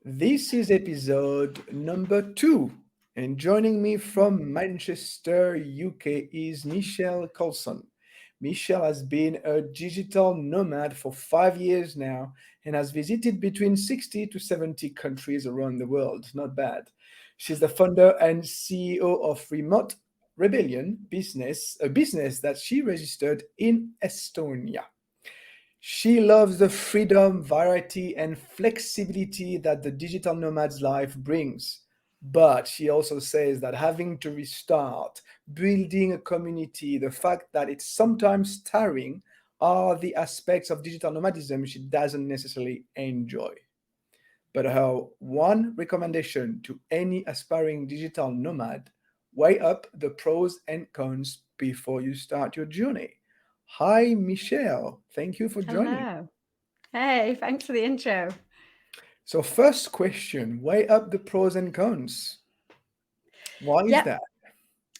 This is episode number 2, and joining me from Manchester, UK is Michelle Coulson. Michelle has been a digital nomad for 5 years now and has visited between 60 to 70 countries around the world. Not bad. She's the founder and CEO of Remote Rebellion Business, a business that she registered in Estonia. She loves the freedom, variety, and flexibility that the digital nomad's life brings. But she also says that having to restart, building a community, the fact that it's sometimes tiring are the aspects of digital nomadism she doesn't necessarily enjoy. But her one recommendation to any aspiring digital nomad: weigh up the pros and cons before you start your journey. Hi, Michelle. Thank you for joining. Hello. Hey, thanks for the intro. So, first question, weigh up the pros and cons. Why is Yep. that?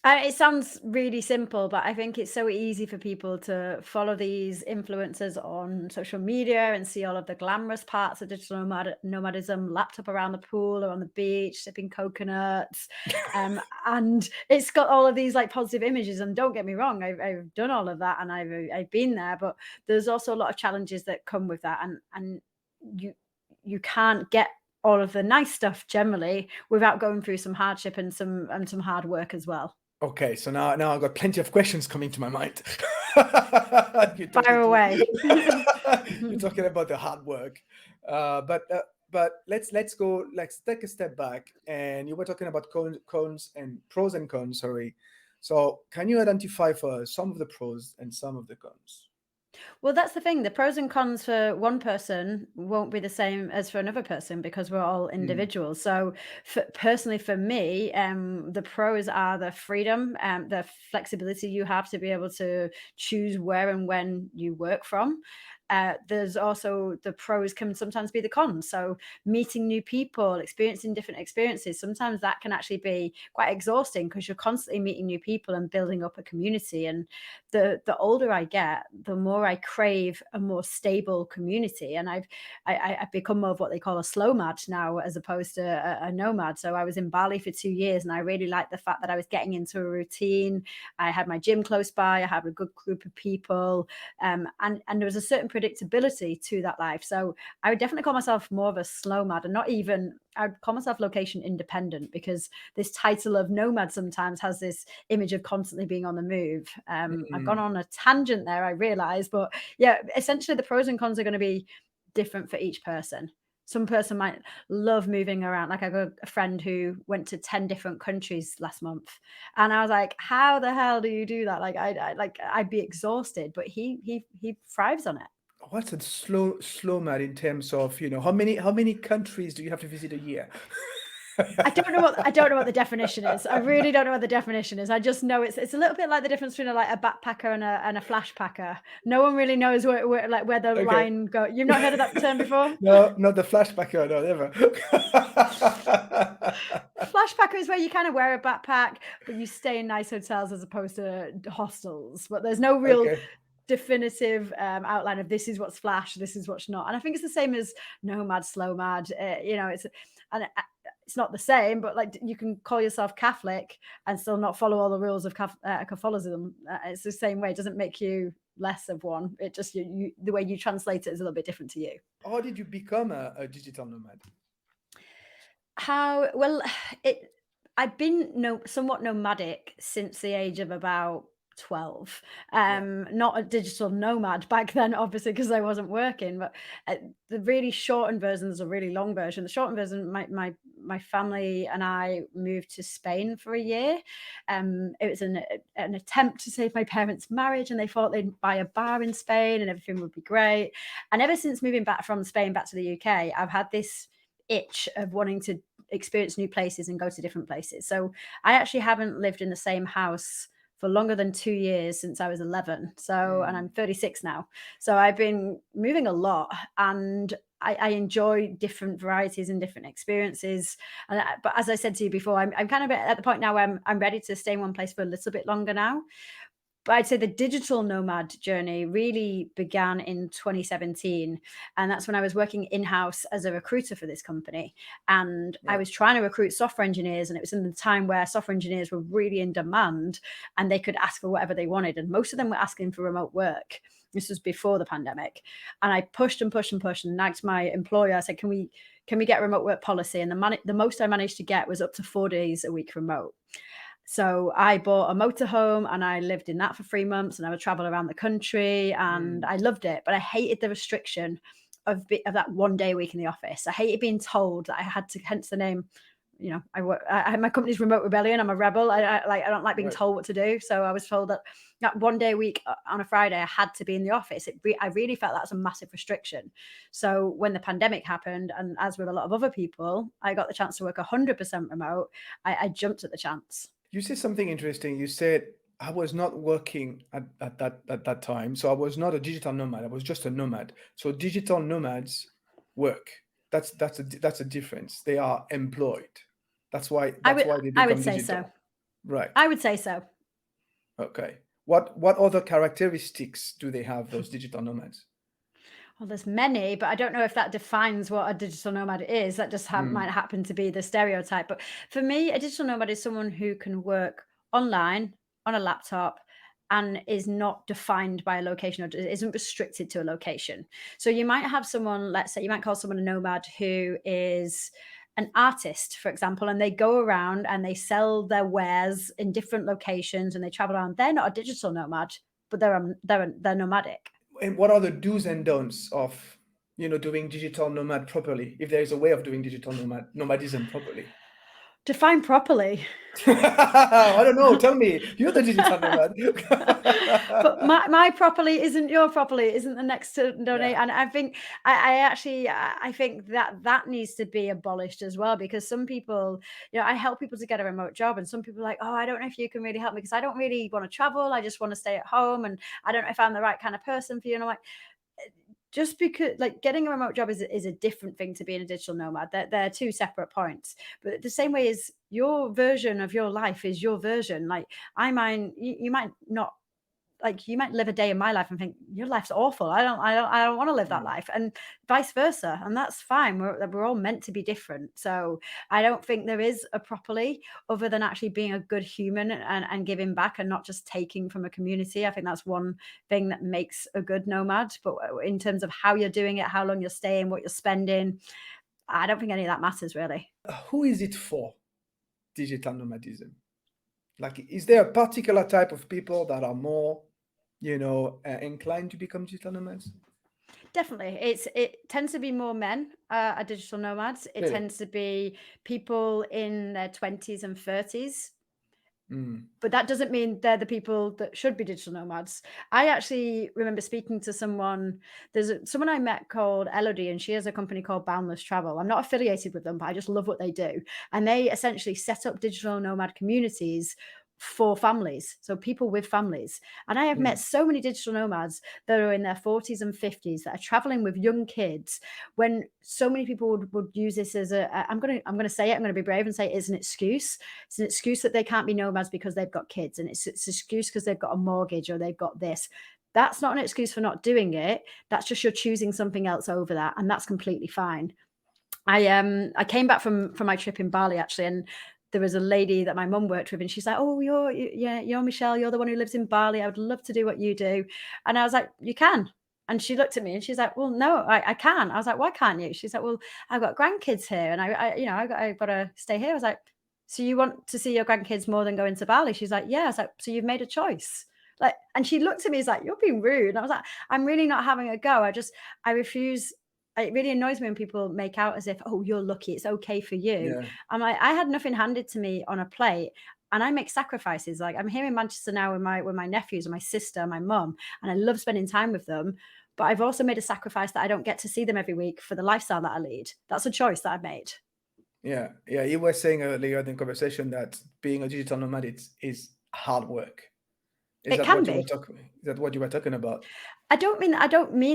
It sounds really simple, but I think it's so easy for people to follow these influencers on social media and see all of the glamorous parts of digital nomadism, laptop around the pool or on the beach, sipping coconuts. And it's got all of these like positive images. And don't get me wrong, I've done all of that and I've been there, but there's also a lot of challenges that come with that. And you you can't get all of the nice stuff generally without going through some hardship and some hard work as well. Okay, so now I've got plenty of questions coming to my mind. you're Fire talking to away. you're talking about the hard work, but let's take a step back. And you were talking about cons and pros and cons. Sorry. So can you identify for us some of the pros and some of the cons? Well, that's the thing. The pros and cons for one person won't be the same as for another person because we're all Mm, individuals. So, personally, for me, the pros are the freedom, the flexibility you have to be able to choose where and when you work from. There's also the pros can sometimes be the cons. So, meeting new people, experiencing different experiences, sometimes that can actually be quite exhausting because you're constantly meeting new people and building up a community. And the older I get, the more I crave a more stable community. And I've become more of what they call a slow mad now, as opposed to a nomad. So I was in Bali for 2 years, and I really liked the fact that I was getting into a routine. I had my gym close by. I had a good group of people, and there was a certain predictability to that life. So I would definitely call myself more of a slow mad, and not even. I'd call myself location independent because this title of nomad sometimes has this image of constantly being on the move. I've gone mm. on a tangent there, I realize, but yeah, essentially the pros and cons are going to be different for each person. Some person might love moving around. Like I got a friend who went to 10 different countries last month. And I was like, how the hell do you do that? Like I'd be exhausted, but he thrives on it. What's a slow mad in terms of how many countries do you have to visit a year? I don't know what the definition is. I really don't know what the definition is. I just know it's a little bit like the difference between like a backpacker and a flash packer. No one really knows where the Okay. line go. You've not heard of that term before? No, not the flashbacker, no, never. Flash packer is where you kind of wear a backpack, but you stay in nice hotels as opposed to hostels. But there's no real Okay. definitive outline of this is what's flash, this is what's not. And I think it's the same as nomad, slow mad. It's not the same, but like you can call yourself Catholic and still not follow all the rules of Catholicism. It's the same way. It doesn't make you less of one. It just the way you translate it is a little bit different to you. How did you become a digital nomad? How well it I've been somewhat nomadic since the age of about 12. Yeah. Not a digital nomad back then, obviously, because I wasn't working. But the really shortened version is a really long version. The shortened version, my family and I moved to Spain for a year. It was an attempt to save my parents' marriage, and they thought they'd buy a bar in Spain and everything would be great. And ever since moving back from Spain back to the UK, I've had this itch of wanting to experience new places and go to different places. So I actually haven't lived in the same house for longer than 2 years since I was 11. So, and Mm. I'm 36 now. So I've been moving a lot, and I enjoy different varieties and different experiences. But as I said to you before, I'm kind of at the point now where I'm ready to stay in one place for a little bit longer now. But I'd say the digital nomad journey really began in 2017. And that's when I was working in house as a recruiter for this company. And I Right. was trying to recruit software engineers. And it was in the time where software engineers were really in demand and they could ask for whatever they wanted. And most of them were asking for remote work. This was before the pandemic. And I pushed and pushed and pushed and nagged my employer. I said, can we get a remote work policy? And the most I managed to get was up to 4 days a week remote. So I bought a motorhome and I lived in that for 3 months and I would travel around the country and Mm, I loved it. But I hated the restriction of that 1 day a week in the office. I hated being told that I had to, hence the name. My company's Remote Rebellion. I'm a rebel. I don't like being right. told what to do. So I was told that 1 day a week on a Friday I had to be in the office. I really felt that was a massive restriction. So when the pandemic happened, and as with a lot of other people, I got the chance to work 100% remote. I jumped at the chance. You said something interesting. You said I was not working at that time, so I was not a digital nomad. I was just a nomad. So digital nomads work. That's a difference. They are employed. I That's would why they I would become say so. digital. Right. I would say so. Okay. What other characteristics do they have, those digital nomads? Well, there's many, but I don't know if that defines what a digital nomad is. That just Mm, might happen to be the stereotype. But for me, a digital nomad is someone who can work online on a laptop and is not defined by a location or isn't restricted to a location. So you might have someone, let's say, you might call someone a nomad who is an artist, for example, and they go around and they sell their wares in different locations and they travel around. They're not a digital nomad, but they're nomadic. and what are the do's and don'ts of doing digital nomad properly? If there is a way of doing digital nomadism properly. Define properly. I don't know. Tell me. You're the digital nomad. But my properly isn't your properly, isn't the next to donate. Yeah. And I think I actually I think that that needs to be abolished as well because some people, I help people to get a remote job, and some people are like, oh, I don't know if you can really help me because I don't really want to travel. I just want to stay at home, and I don't know if I'm the right kind of person for you. And I'm like, just because like getting a remote job is a different thing to being a digital nomad. They're two separate points. But the same way is your version of your life is your version. Like you might not like you might live a day in my life and think your life's awful. I don't want to live that Mm. life, and vice versa, and that's fine. We're all meant to be different. So I don't think there is a properly other than actually being a good human and giving back and not just taking from a community. I think that's one thing that makes a good nomad. But in terms of how you're doing it, how long you're staying, what you're spending, I don't think any of that matters really. Who is it for, digital nomadism? Like, is there a particular type of people that are more, inclined to become digital nomads? Definitely. It tends to be more men are digital nomads. It Really? tends to be people in their 20s and 30s. Mm, But that doesn't mean they're the people that should be digital nomads. I actually remember speaking to someone. Someone I met called Elodie, and she has a company called Boundless Travel. I'm not affiliated with them, but I just love what they do. And they essentially set up digital nomad communities for families, so people with families. And I have met mm, so many digital nomads that are in their 40s and 50s that are traveling with young kids. When so many people would use this as I'm gonna say it. I'm gonna be brave and say it's an excuse. It's an excuse that they can't be nomads because they've got kids, and it's an excuse because they've got a mortgage or they've got this. That's not an excuse for not doing it. That's just you're choosing something else over that, and that's completely fine. I came back from my trip in Bali actually, and there was a lady that my mum worked with, and she's like, "Oh, yeah, you're Michelle. You're the one who lives in Bali. I would love to do what you do." And I was like, "You can." And she looked at me and she's like, "Well, no, I can't." I was like, "Why can't you?" She's like, "Well, I've got grandkids here, and I've got to stay here." I was like, "So you want to see your grandkids more than going to Bali?" She's like, "Yeah." I was like, "So you've made a choice." Like, and she looked at me as like, "You're being rude." And I was like, "I'm really not having a go. I refuse." It really annoys me when people make out as if, "Oh, you're lucky. It's okay for you." yeah, I'm like, I had nothing handed to me on a plate, and I make sacrifices. Like I'm here in Manchester now with my nephews and my sister, and my mum, and I love spending time with them. But I've also made a sacrifice that I don't get to see them every week for the lifestyle that I lead. That's a choice that I've made. yeah, yeah. You were saying earlier in the conversation that being a digital nomad is hard work. Is It that can what you were be. talking? Is that what you were talking about? I don't mean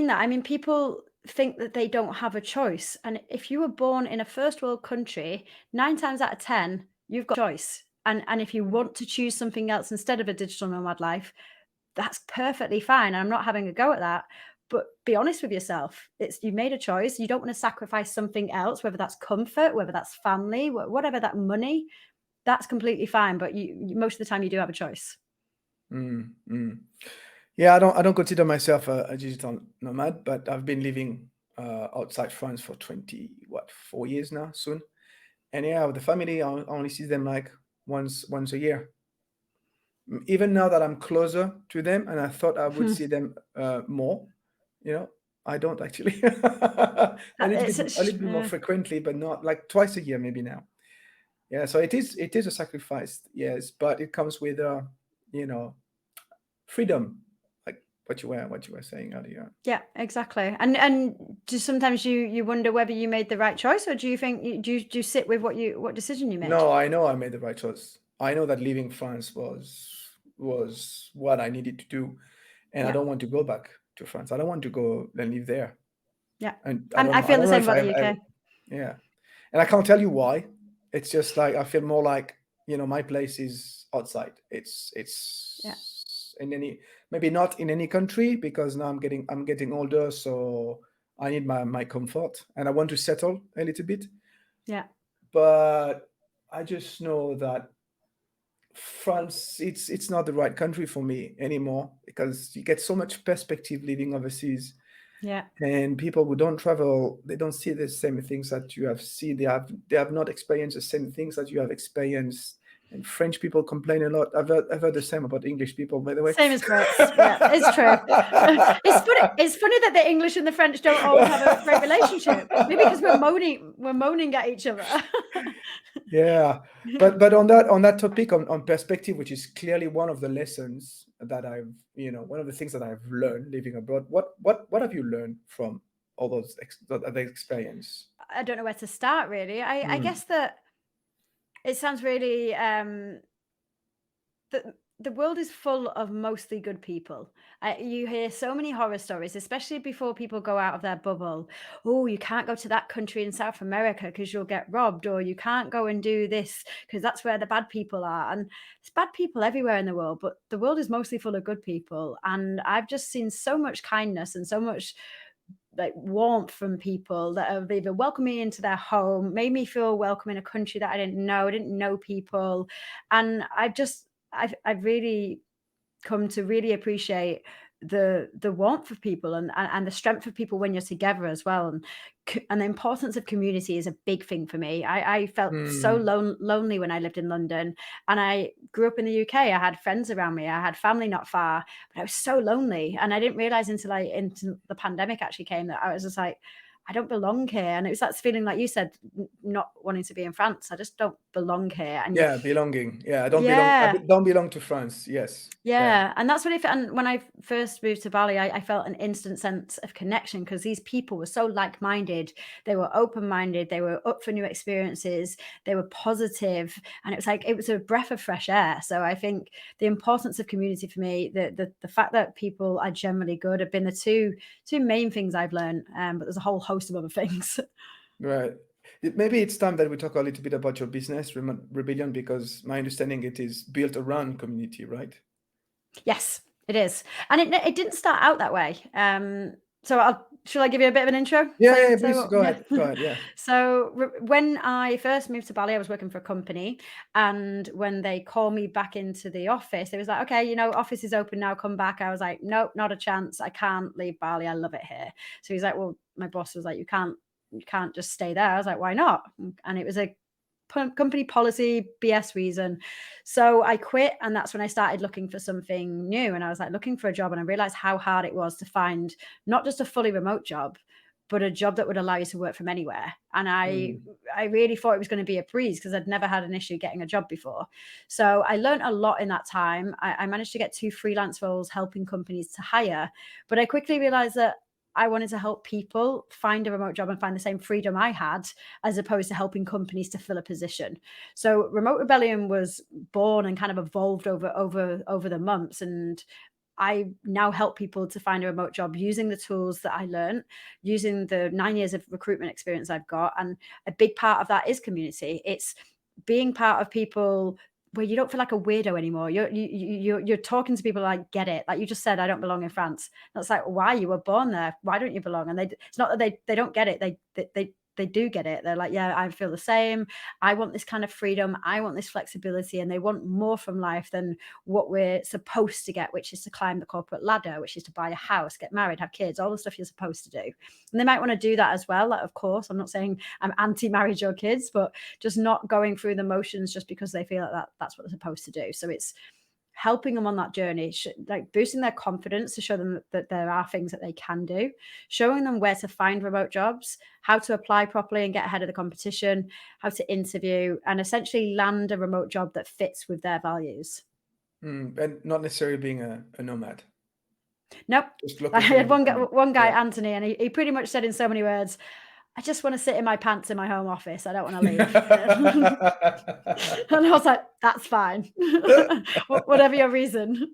that. I mean people think that they don't have a choice. And if you were born in a first world country, 9 times out of 10, you've got a choice. And if you want to choose something else instead of a digital nomad life, that's perfectly fine. I'm not having a go at that. But be honest with yourself. It's you made a choice. You don't want to sacrifice something else, whether that's comfort, whether that's family, whatever that money. That's completely fine. But most of the time you do have a choice. Mm, mm. Yeah, I don't consider myself a digital nomad, but I've been living outside France for 4 years now, soon. And yeah, with the family, I only see them like once a year. Even now that I'm closer to them, and I thought I would see them more, you know, I don't actually. A little bit more frequently, but not like twice a year, maybe now. Yeah, so it is a sacrifice, yes, but it comes with you know, freedom, like what you were saying earlier. Yeah, exactly. And just sometimes you wonder whether you made the right choice, or do you think do you sit with what decision you made? No, I know I made the right choice. I know that leaving France was what I needed to do, and I Yeah, don't want to go back to France. I don't want to go and live there. yeah. And I And don't I know. I feel the don't know same if about I the ever, UK. yeah. And I can't tell you why. It's just like I feel more like, my place is outside. Yeah, It's in any, maybe not in any country, because now I'm getting older, so I need my comfort and I want to settle a little bit. yeah, But I just know that France, it's not the right country for me anymore, because you get so much perspective living overseas. yeah. And people who don't travel, they don't see the same things that you have seen. They have not experienced the same things that you have experienced. And French people complain a lot. I've heard the same about English people, by the way. Same as Brits. Yeah, it's true. It's funny that the English and the French don't always have a great relationship. Maybe because we're moaning at each other. Yeah, but on that topic, on perspective, which is clearly one of the lessons that one of the things that I've learned living abroad. What have you learned from all those that experience? I don't know where to start really. I Mm, guess that it sounds really the world is full of mostly good people. You hear so many horror stories, especially before people go out of their bubble. Oh, you can't go to that country in South America because you'll get robbed, or you can't go and do this because that's where the bad people are. And there's bad people everywhere in the world, but the world is mostly full of good people. And I've just seen so much kindness and so much like warmth from people that have either welcomed me into their home, made me feel welcome in a country that I didn't know people. And I've really come to really appreciate the warmth of people and the strength of people when you're together as well. And the importance of community is a big thing for me. I felt so mm, lonely when I lived in London, and I grew up in the UK. I had friends around me, I had family not far, but I was so lonely, and I didn't realize into the pandemic actually came that I was just like, I don't belong here. And it was that feeling, like you said, not wanting to be in France. I just don't belong here. And yeah, belonging. Yeah, I don't belong. I yeah, don't belong to France. Yes. Yeah. yeah, and that's what I felt. And when I first moved to Bali, I felt an instant sense of connection because these people were so like-minded. They were open-minded. They were up for new experiences. They were positive, and it was like it was a breath of fresh air. So I think the importance of community for me, the fact that people are generally good, have been the two main things I've learned. But there's a whole host of other things. Right. Maybe it's time that we talk a little bit about your business, Rebellion, because my understanding it is built around community, right? Yes, it is, and it didn't start out that way. So shall I give you a bit of an intro? Yeah, yeah, Say yeah, say please what? go Yeah. ahead. Go ahead. Yeah. So when I first moved to Bali, I was working for a company, and when they called me back into the office, they was like, "Okay, office is open now. Come back." I was like, "Nope, not a chance. I can't leave Bali. I love it here." So he's like, "Well," my boss was like, "You can't just stay there." I was like, "Why not?" And it was a company policy BS reason. So I quit, and that's when I started looking for something new. And I was like looking for a job, and I realized how hard it was to find not just a fully remote job, but a job that would allow you to work from anywhere. And I Mm, I really thought it was going to be a breeze because I'd never had an issue getting a job before. So I learned a lot in that time. I managed to get 2 freelance roles helping companies to hire, but I quickly realized that I wanted to help people find a remote job and find the same freedom I had, as opposed to helping companies to fill a position. So Remote Rebellion was born and kind of evolved over the months, and I now help people to find a remote job using the tools that I learned, using the 9 years of recruitment experience I've got. And a big part of that is community. It's being part of people where you don't feel like a weirdo anymore. You're talking to people like get it. Like you just said, I don't belong in France. That's like, why? You were born there. Why don't you belong? And it's not that they don't get it. They do get it. They're like, yeah, I feel the same. I want this kind of freedom. I want this flexibility, and they want more from life than what we're supposed to get, which is to climb the corporate ladder, which is to buy a house, get married, have kids, all the stuff you're supposed to do. And they might want to do that as well. Like, of course, I'm not saying I'm anti-marriage or kids, but just not going through the motions just because they feel like that's what they're supposed to do. So it's helping them on that journey, like boosting their confidence to show them that there are things that they can do, showing them where to find remote jobs, how to apply properly and get ahead of the competition, how to interview, and essentially land a remote job that fits with their values. And not necessarily being a nomad, Nope. just I location had independent. one guy, Yeah. Anthony, and he pretty much said in so many words, I just want to sit in my pants in my home office. I don't want to leave. And I was like, that's fine. Whatever your reason.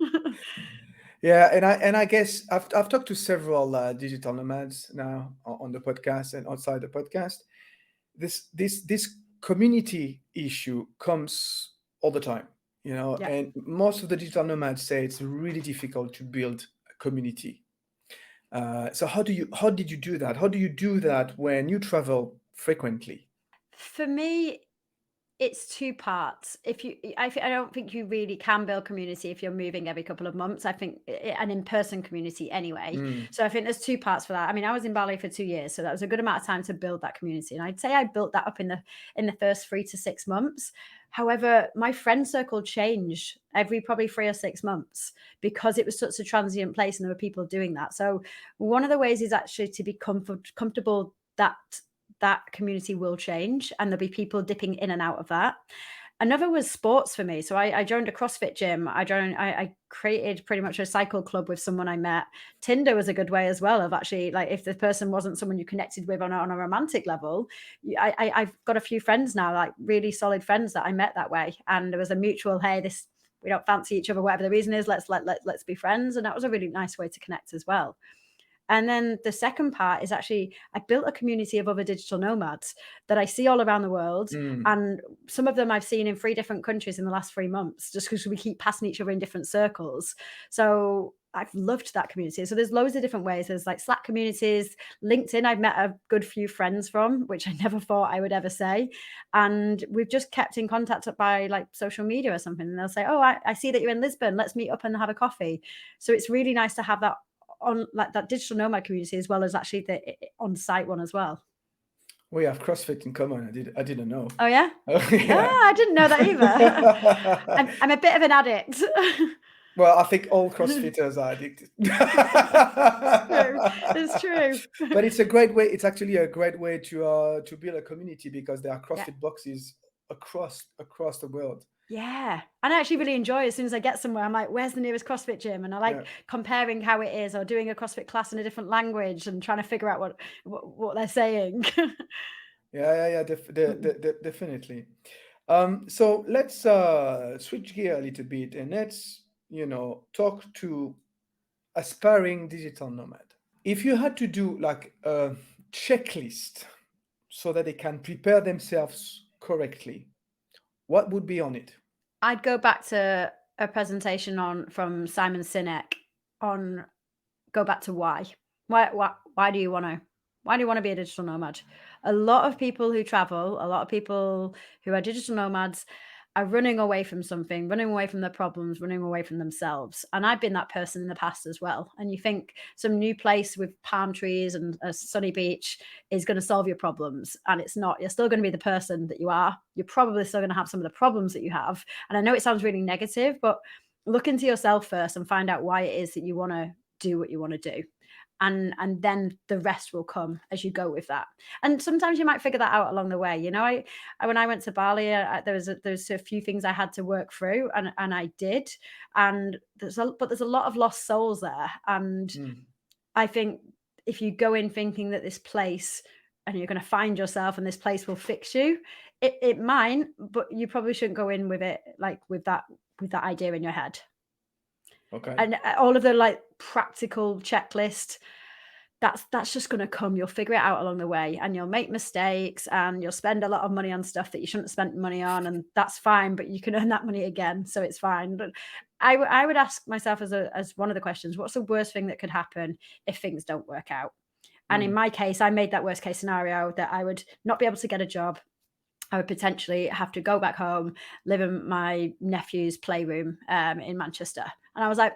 Yeah, and I guess I've talked to several digital nomads now on the podcast and outside the podcast. This community issue comes all the time, Yeah. and most of the digital nomads say it's really difficult to build a community. So how did you do that? How do you do that when you travel frequently? For me, it's two parts. I don't think you really can build community if you're moving every couple of months. I think an in-person community anyway. Mm, So I think there's two parts for that. I mean, I was in Bali for 2 years, so that was a good amount of time to build that community. And I'd say I built that up in the first 3 to 6 months. However, my friend circle changed every probably 3 or 6 months because it was such a transient place and there were people doing that. So one of the ways is actually to be comfortable that that community will change and there'll be people dipping in and out of that. Another was sports for me. So I joined a CrossFit gym. I created pretty much a cycle club with someone I met. Tinder was a good way as well of actually like if the person wasn't someone you connected with on a romantic level, I've got a few friends now, like really solid friends that I met that way. And there was a mutual, hey, this we don't fancy each other, whatever the reason is, let's be friends. And that was a really nice way to connect as well. And then the second part is actually I built a community of other digital nomads that I see all around the world. mm. And some of them I've seen in 3 different countries in the last 3 months, just because we keep passing each other in different circles. So I've loved that community. So there's loads of different ways. There's like Slack communities, LinkedIn, I've met a good few friends from, which I never thought I would ever say. And we've just kept in contact by like social media or something. And they'll say, oh, I see that you're in Lisbon. Let's meet up and have a coffee. So it's really nice to have that on like that digital nomad community as well as actually the on-site one as well. We have CrossFit in common. I didn't know. Oh yeah? Oh, Ah, yeah. I didn't know that either. I'm a bit of an addict. Well, I think all CrossFitters are addicted. It's true. It's true. But it's a great way. It's actually a great way to build a community because there are Yeah. CrossFit boxes across the world. Yeah. And I actually really enjoy it. As soon as I get somewhere, I'm like, where's the nearest CrossFit gym? And I like Yeah, comparing how it is or doing a CrossFit class in a different language and trying to figure out what they're saying. yeah. Definitely. So let's switch gear a little bit and let's talk to aspiring digital nomad. If you had to do like a checklist so that they can prepare themselves correctly, what would be on it? I'd go back to a presentation on from Simon Sinek on go back to why. Why do you wanna be a digital nomad? A lot of people who travel, a lot of people who are digital nomads are running away from something, running away from their problems, running away from themselves. And I've been that person in the past as well. And you think some new place with palm trees and a sunny beach is going to solve your problems. And it's not. You're still going to be the person that you are. You're probably still going to have some of the problems that you have. And I know it sounds really negative, but look into yourself first and find out why it is that you want to do what you want to do. And then the rest will come as you go with that. And sometimes you might figure that out along the way. When I went to Bali, there's a few things I had to work through, and I did. And there's a lot of lost souls there. And Mm, I think if you go in thinking that this place and you're going to find yourself and this place will fix you, it might, but you probably shouldn't go in with it like with that idea in your head. okay. And all of the like practical checklist that's just gonna come. You'll figure it out along the way, and you'll make mistakes, and you'll spend a lot of money on stuff that you shouldn't have spent money on, and that's fine, but you can earn that money again, so it's fine. But I would ask myself as one of the questions, what's the worst thing that could happen if things don't work out? And in Mm, my case, I made that worst case scenario that I would not be able to get a job. I would potentially have to go back home, live in my nephew's playroom in Manchester. And I was like,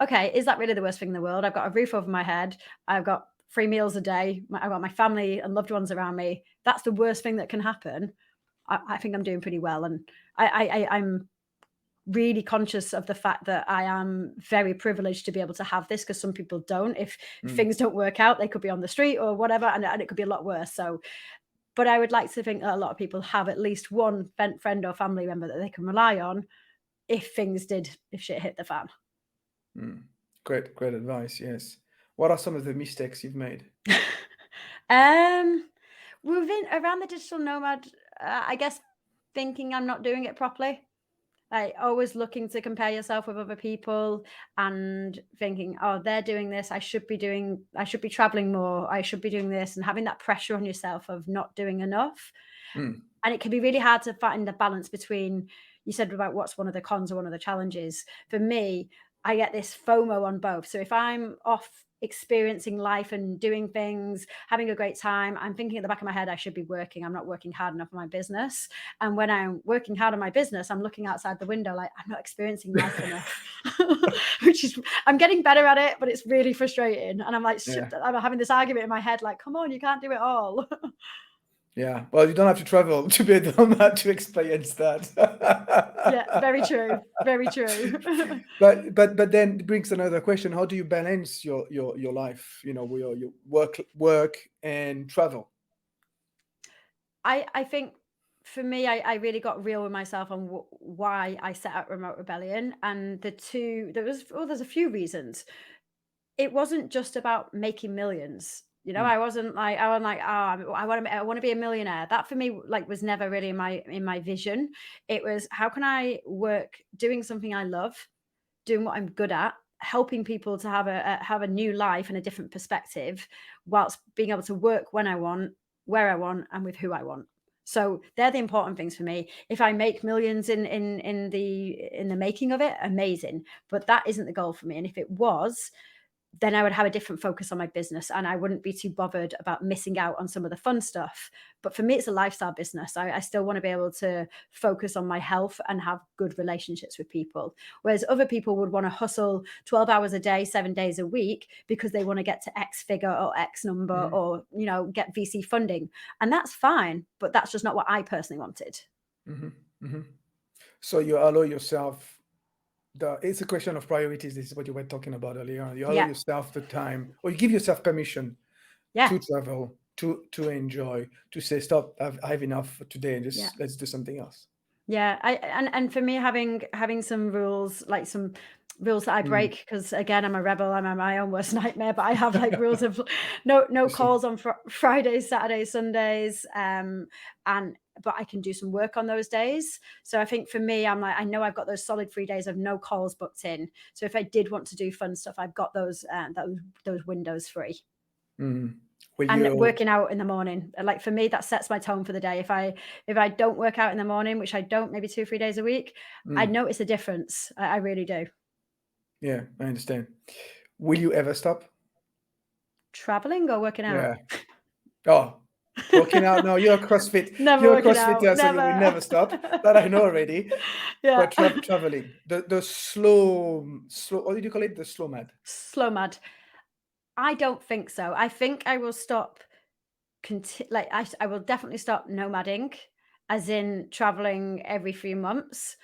okay, is that really the worst thing in the world? I've got a roof over my head. I've got 3 meals a day. I've got my family and loved ones around me. That's the worst thing that can happen. I think I'm doing pretty well. And I'm really conscious of the fact that I am very privileged to be able to have this because some people don't. If mm. things don't work out, they could be on the street or whatever, and it could be a lot worse. So, but I would like to think that a lot of people have at least one friend or family member that they can rely on if shit hit the fan. Mm. Great advice. Yes. What are some of the mistakes you've made? um, within around the digital nomad, I guess thinking I'm not doing it properly. Like always looking to compare yourself with other people and thinking, oh, they're doing this. I should be traveling more. I should be doing this, and having that pressure on yourself of not doing enough. Mm, And it can be really hard to find the balance between, you said about what's one of the cons or one of the challenges. For me, I get this FOMO on both. So if I'm off experiencing life and doing things, having a great time, I'm thinking at the back of my head, I should be working. I'm not working hard enough on my business. And when I'm working hard on my business, I'm looking outside the window like I'm not experiencing life enough, which is, I'm getting better at it, but it's really frustrating. And I'm like, yeah. I'm having this argument in my head like, come on, you can't do it all. Yeah. Well, you don't have to travel to be a nomad to experience that. Yeah, very true. Very true. But then it brings another question. How do you balance your life, with your work and travel? I think for me, I really got real with myself on why I set up Remote Rebellion, and there's a few reasons. It wasn't just about making millions. Mm, I wasn't like, oh, I want to be a millionaire. That for me like was never really in my vision. It was how can I work doing something I love, doing what I'm good at, helping people to have a new life and a different perspective, whilst being able to work when I want, where I want, and with who I want. So they're the important things for me. If I make millions in the making of it, amazing. But that isn't the goal for me. And if it was, then I would have a different focus on my business and I wouldn't be too bothered about missing out on some of the fun stuff. But for me, it's a lifestyle business. I still want to be able to focus on my health and have good relationships with people. Whereas other people would want to hustle 12 hours a day, 7 days a week because they want to get to X figure or X number mm, or, get VC funding. And that's fine. But that's just not what I personally wanted. mhm, mhm. So you allow yourself it's a question of priorities. This is what you were talking about earlier. You allow Yeah. yourself the time, or you give yourself permission Yeah. to travel, to enjoy, to say, stop, I have enough for today, and Yeah. just let's do something else. Yeah, and for me having some rules, like some rules that I Mm. break, because again, I'm a rebel, I'm my own worst nightmare, but I have like rules of no I see. calls on Fridays, Saturdays, Sundays, and but I can do some work on those days. So I think for me, I'm like, I know I've got those solid 3 days of no calls booked in. So if I did want to do fun stuff, I've got those windows free. Mm. Will And you? working out in the morning, like, for me, that sets my tone for the day. If I don't work out in the morning, which I don't, maybe 2 or 3 days a week, I Mm. notice a difference. I really do. Yeah, I understand. Will you ever stop? Traveling or working out? Yeah. Oh, working out. No, you're a CrossFit. Never You're a working out, CrossFitter, so you will never. never stop. That I know already. Yeah. But traveling, the slow. What did you call it? The slow mad. Slow mad. I don't think so. I think I will stop like, I will definitely stop nomading, as in traveling every few months,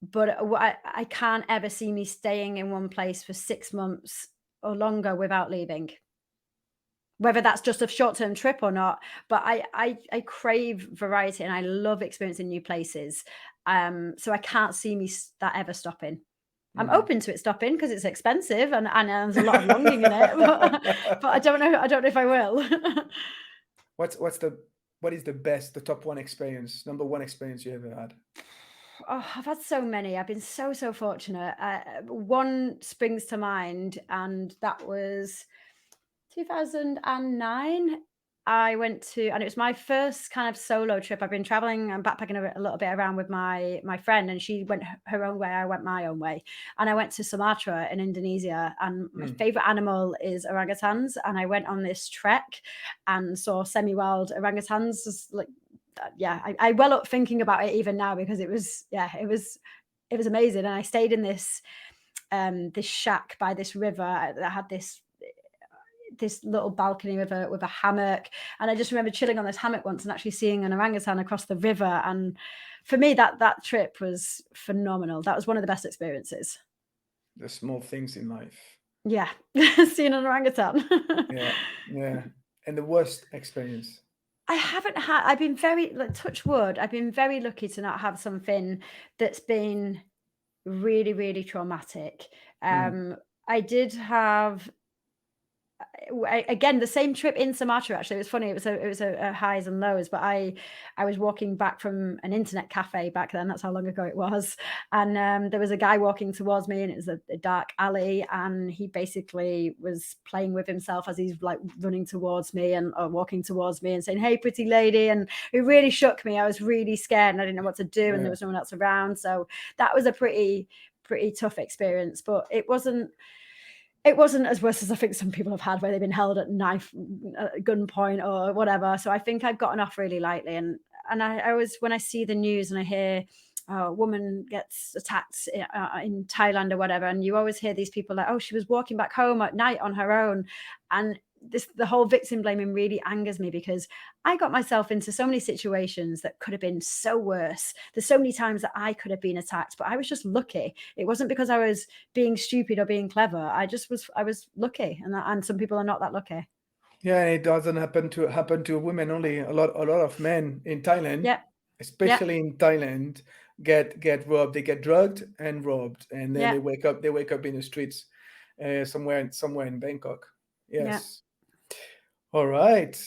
but, I can't ever see me staying in one place for 6 months or longer without leaving. Whether that's just a short-term trip or not, but I crave variety and I love experiencing new places. So I can't see me that ever stopping. I'm Mm. open to it stopping because it's expensive and there's a lot of longing in it, but I don't know if I will. What's the what is the best, the top one experience, number one experience you ever had? Oh, I've had so many. I've been so fortunate. One springs to mind, and that was 2009, I went to, and it was my first kind of solo trip. I've been traveling and backpacking a little bit around with my friend, and she went her own way. I went my own way, and I went to Sumatra in Indonesia. And my Mm. favorite animal is orangutans. And I went on this trek and saw semi-wild orangutans. Just like, yeah, I well up thinking about it even now because it was, yeah, it was amazing. And I stayed in this shack by this river that had this little balcony with a hammock. And I just remember chilling on this hammock once and actually seeing an orangutan across the river. And for me, that trip was phenomenal. That was one of the best experiences. The small things in life. Yeah, seeing an orangutan. Yeah, yeah. And the worst experience. I haven't had. I've been very, like, touch wood. I've been very lucky to not have something that's been really, really traumatic. Mm. Um, I did have again the same trip in Sumatra. Actually, it was funny. It was a highs and lows. But I was walking back from an internet cafe back then. That's how long ago it was. And there was a guy walking towards me, and it was a dark alley. And he basically was playing with himself as he's like running towards me and or walking towards me and saying, "Hey, pretty lady." And it really shook me. I was really scared, and I didn't know what to do. And there Yeah. was no one else around. So that was a pretty tough experience. But it wasn't as worse as I think some people have had, where they've been held at knife gunpoint or whatever. So I think I've gotten off really lightly. And I always, when I see the news and I hear a woman gets attacked in Thailand or whatever, and you always hear these people like, "Oh, she was walking back home at night on her own," and the whole victim blaming really angers me because I got myself into so many situations that could have been so worse. There's so many times that I could have been attacked, but I was just lucky. It wasn't because I was being stupid or being clever. I was lucky, and some people are not that lucky. Yeah, and it doesn't happen to women only. A lot of men in Thailand, Yep, yep, especially in Thailand, get robbed. They get drugged and robbed, and then yep, they wake up in the streets, somewhere in Bangkok. yep. Yes. All right.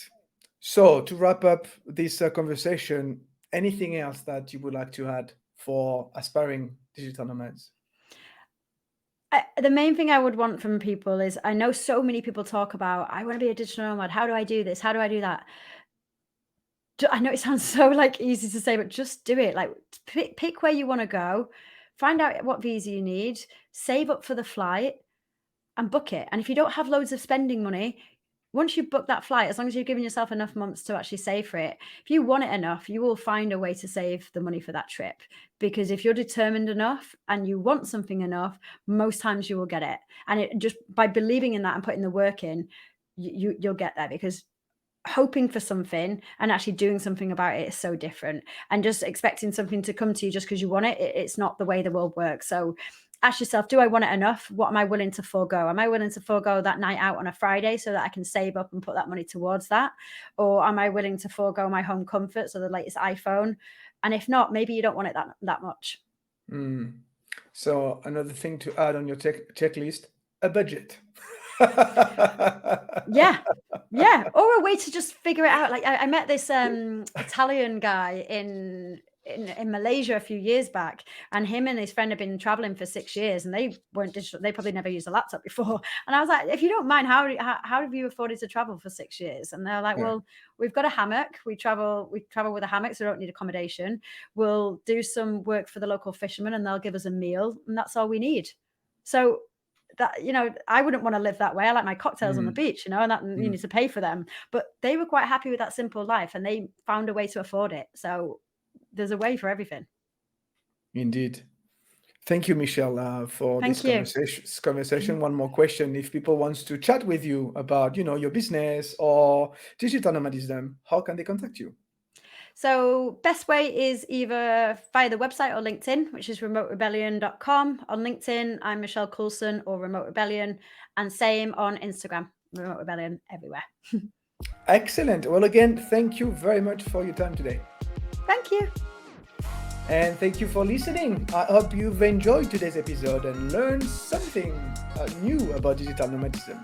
So to wrap up this conversation, anything else that you would like to add for aspiring digital nomads? The main thing I would want from people is, I know so many people talk about, I want to be a digital nomad. How do I do this? How do I do that? I know it sounds so like easy to say, but just do it. Like, pick where you want to go, find out what visa you need, save up for the flight, and book it. And if you don't have loads of spending money, once you book that flight, as long as you've given yourself enough months to actually save for it, if you want it enough, you will find a way to save the money for that trip. Because if you're determined enough and you want something enough, most times you will get it. And it just by believing in that and putting the work in, you'll get there. Because hoping for something and actually doing something about it is so different. And just expecting something to come to you just because you want it, it's not the way the world works. So ask yourself, do I want it enough? What am I willing to forego? Am I willing to forego that night out on a Friday so that I can save up and put that money towards that? Or am I willing to forego my home comforts or the latest iPhone? And if not, maybe you don't want it that much. Mm. So another thing to add on your checklist, a budget. Yeah. Yeah. Or a way to just figure it out. Like I met this Italian guy in Malaysia a few years back, and him and his friend had been traveling for 6 years, and they weren't digital. They probably never used a laptop before. And I was like, if you don't mind, how have you afforded to travel for 6 years? And they're like, Yeah. well, we've got a hammock. We travel with a hammock, so we don't need accommodation. We'll do some work for the local fishermen, and they'll give us a meal, and that's all we need. So that, I wouldn't want to live that way. I like my cocktails on the Mm, beach, and that you mm, need to pay for them. But they were quite happy with that simple life, and they found a way to afford it. So there's a way for everything. indeed. Thank you, Michelle, for this Thank you. conversation. One more question: if people wants to chat with you about, your business or digital nomadism, how can they contact you? So best way is either via the website or LinkedIn, which is remoterebellion.com. On LinkedIn, I'm Michelle Coulson or Remote Rebellion, and same on Instagram, Remote Rebellion everywhere. Excellent. Well, again, thank you very much for your time today. Thank you. And thank you for listening. I hope you've enjoyed today's episode and learned something new about digital nomadism.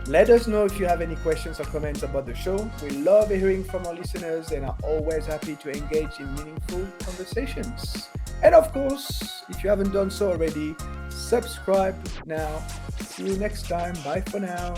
Let us know if you have any questions or comments about the show. We love hearing from our listeners and are always happy to engage in meaningful conversations. And of course, if you haven't done so already, subscribe now. See you next time. Bye for now.